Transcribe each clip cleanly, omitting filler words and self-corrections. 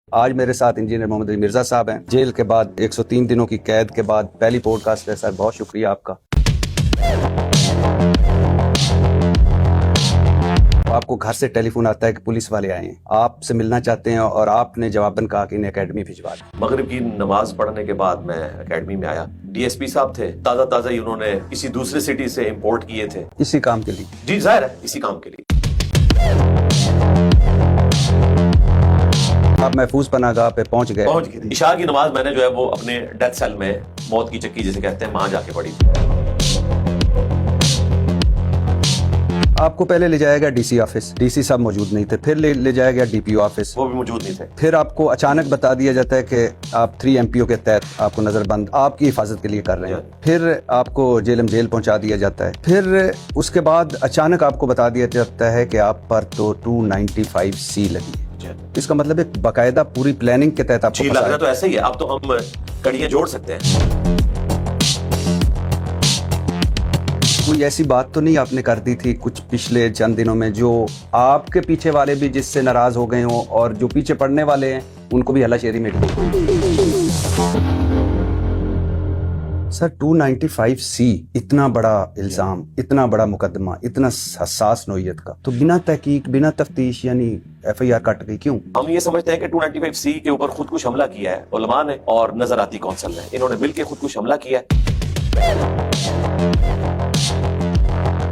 आज मेरे साथ इंजीनियर मोहम्मद अली मिर्जा साहब हैं। जेल के बाद 103 दिनों की कैद के बाद पहली पॉडकास्ट है सर, बहुत शुक्रिया आपका। आपको घर से टेलीफोन आता है कि पुलिस वाले आए हैं, आपसे मिलना चाहते हैं और आपने जवाबन कहा कि इन्हें एकेडमी भिजवा दें। मगरिब की नमाज पढ़ने के बाद मैं एकेडमी में आया। डीएसपी साहब थे, ताजा ही उन्होंने किसी दूसरे सिटी से इंपोर्ट किए थे। इसी काम के लिए? जी जाहिर है, इसी काम के लिए। आप महफूज पनाहगाह पे पहुंच गए। इशा की नमाज मैंने जो है वो अपने डेथ सेल में, मौत की चक्की जिसे कहते हैं, वहां जाके पढ़ी। आपको पहले ले जाया गया डीसी ऑफिस, डीसी साहब मौजूद नहीं थे। फिर ले जाया गया डीपीओ ऑफिस, वो भी मौजूद नहीं थे। फिर आपको अचानक बता दिया जाता है कि आप 3 MPO के तहत आपको नजरबंद आपकी हिफाजत के लिए कर रहे हैं। फिर आपको जेल पहुंचा दिया जाता है। फिर उसके बाद अचानक आपको बता दिया जाता है कि आप पर तो 295C लगी है। इसका मतलब एक बाकायदा पूरी प्लानिंग के तहत आपको लग रहा तो ऐसा ही है। अब तो हम कड़ियां जोड़ सकते हैं। कोई ऐसी बात तो नहीं आपने कर दी थी कुछ पिछले चंद दिनों में जो आपके पीछे वाले भी जिससे नाराज हो गए हों और जो पीछे पड़ने वाले हैं उनको भी हलाशेरी में? सर 295C, इतना बड़ा इल्जाम, इतना बड़ा मुकदमा, इतना हसास नौयत का, तो बिना तहकीक बिना तफ्तीश यानी FIR कट गई क्यों? हम ये समझते हैं कि 295C के ऊपर खुदकुश हमला किया है उलमा ने और नजराती कौंसिल ने, इन्होंने मिलकर खुदकुश हमला किया है।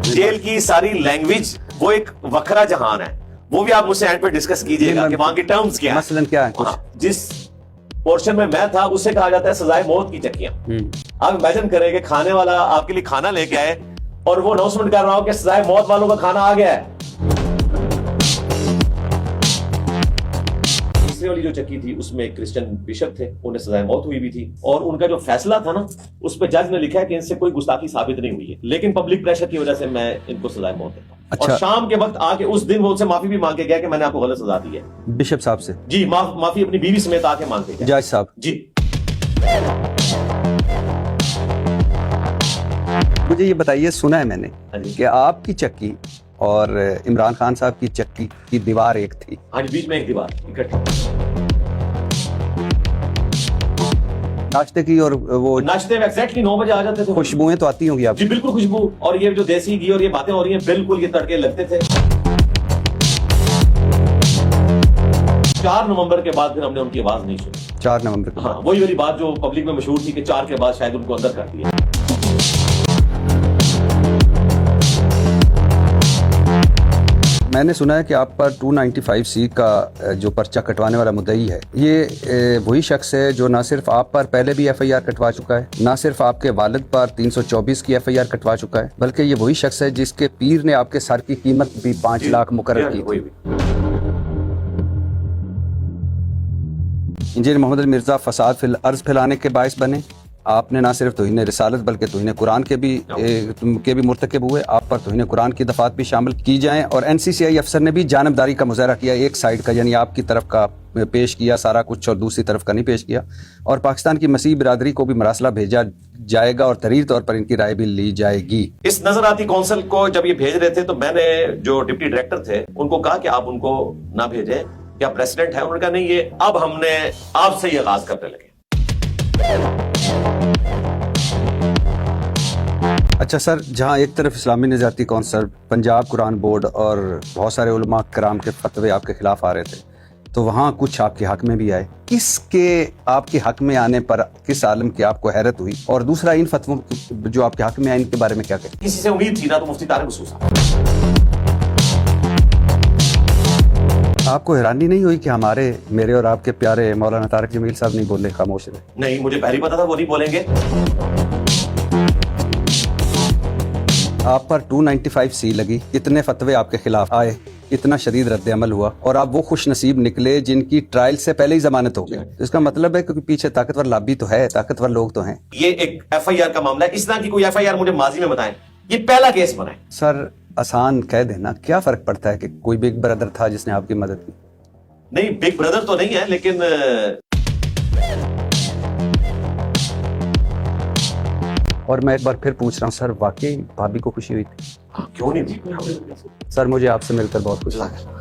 जेल की सारी लैंग्वेज वो एक वखरा जहान है, वो भी आप मुझसे एंड पे डिस्कस कीजिएगा कि वहां के टर्म्स क्या है। मसलन क्या है? कुछ जिस पोर्शन में मैं था उससे कहा जाता है सजाए मौत की चक्कियां। आप इमेजिन करें कि खाने वाला आपके लिए खाना लेके आए और वो अनाउंसमेंट कर रहा हो कि सजाए मौत वालों का खाना आ गया है। तीसरी वाली जो चक्की थी उसमें एक क्रिश्चियन बिशप थे, उन्हें सजाए मौत हुई भी थी और उनका जो फैसला था ना उस पर जज ने लिखा है कि इनसे कोई गुस्ताखी साबित नहीं हुई है, लेकिन पब्लिक प्रेशर की वजह से मैं इनको सजाए मौत देता हूं। अच्छा। और शाम के वक्त आके उस दिन वो उनसे माफी भी मांग के गया कि मैंने आपको गलत सजा दी है। बिशप साहब से? जी, माफी अपनी बीवी समेत आके मांग के गया। जज साहब जी। मुझे ये बताइए, सुना है मैंने कि आपकी चक्की और इमरान खान साहब की चक्की की दीवार एक थी। हाँ, बीच में एक दीवार इकट्ठी। नाश्ते की और वो नाश्ते में एग्जैक्टली 9 बजे आ जाते थे। खुशबुएं तो आती होंगी आप? जी बिल्कुल खुशबू, और ये जो देसी घी और ये बातें हो रही हैं बिल्कुल ये तड़के लगते थे। 4 नवंबर के बाद फिर हमने उनकी आवाज नहीं सुनी। 4 नवंबर के? हाँ, वही वाली बात जो पब्लिक में मशहूर थी कि 4 के बाद शायद उनको अंदर कर दिया। मैंने सुना है कि आप पर 295C का जो पर्चा कटवाने वाला मुद्दई है, ये वही शख्स है जो ना सिर्फ आप पर पहले भी FIR कटवा चुका है, ना सिर्फ आपके वालिद पर 324 की FIR कटवा चुका है, बल्कि ये वही शख्स है जिसके पीर ने आपके सर की कीमत भी 5 लाख मुकर्रर की थी। इंजीनियर मोहम्मद अली मिर्जा फसाद फिल अर्ज फैलाने के बायस बने। आपने ना सिर्फ तौहीन रिसालत बल्कि तौहीन कुरान के भी मुर्तकिब हुए। आप पर तौहीन कुरान की दफात भी शामिल की जाएं और NCCI अफसर ने भी जानबदारी का मुजाहरा किया, एक साइड का यानी आपकी तरफ का पेश किया सारा कुछ और दूसरी तरफ का नहीं पेश किया। और पाकिस्तान की मसीह बिरादरी को भी मरासला भेजा जाएगा और तहरीर तौर पर इनकी राय भी ली जाएगी। इस नजराती कौंसिल को जब ये भेज रहे थे तो मैंने जो डिप्टी डायरेक्टर थे उनको कहा कि आप उनको ना भेजें, क्या प्रेसिडेंट है? उन्होंने कहा नहीं, ये अब हमने आपसे ये आगाज करने लगे। अच्छा सर, जहां एक तरफ इस्लामी नज़ाती कौंसिल, पंजाब कुरान बोर्ड और बहुत सारे उलमा कराम के फतवे आपके खिलाफ आ रहे थे, तो वहां कुछ आपके हक में भी आए। किसके आपके हक में आने पर किस आलम की आपको हैरत हुई? और दूसरा, इन फतवों जो आपके हक में आए इनके बारे में क्या कहें? किसी से उम्मीद थी ना तो मुफ्ती तारिक मसूद। आपको हैरानी नहीं हुई कि हमारे मेरे और आपके प्यारे मौलाना तारिक जमील साहब नहीं बोले, खामोश रहे? नहीं, मुझे पहले पता था वो नहीं बोलेंगे। आप पर 295C लगी, इतने फतवे आपके खिलाफ आए, इतना शदीद रद्द अमल हुआ और आप वो खुश नसीब निकले जिनकी ट्रायल से पहले ही जमानत हो गई। इसका मतलब है कि पीछे ताकतवर लॉबी तो है, ताकतवर लोग तो हैं। ये एक FIR का मामला है, इस तरह की कोई FIR मुझे माजी में बताएं, ये पहला केस बनाए। सर आसान कह देना, क्या फर्क पड़ता है कि कोई बिग ब्रदर था जिसने आपकी मदद की? नहीं, बिग ब्रदर तो नहीं है, लेकिन और मैं एक बार फिर पूछ रहा हूँ सर, वाकई भाभी को खुशी हुई थी? क्यों नहीं थी? सर मुझे आपसे मिलकर बहुत खुशी लगा।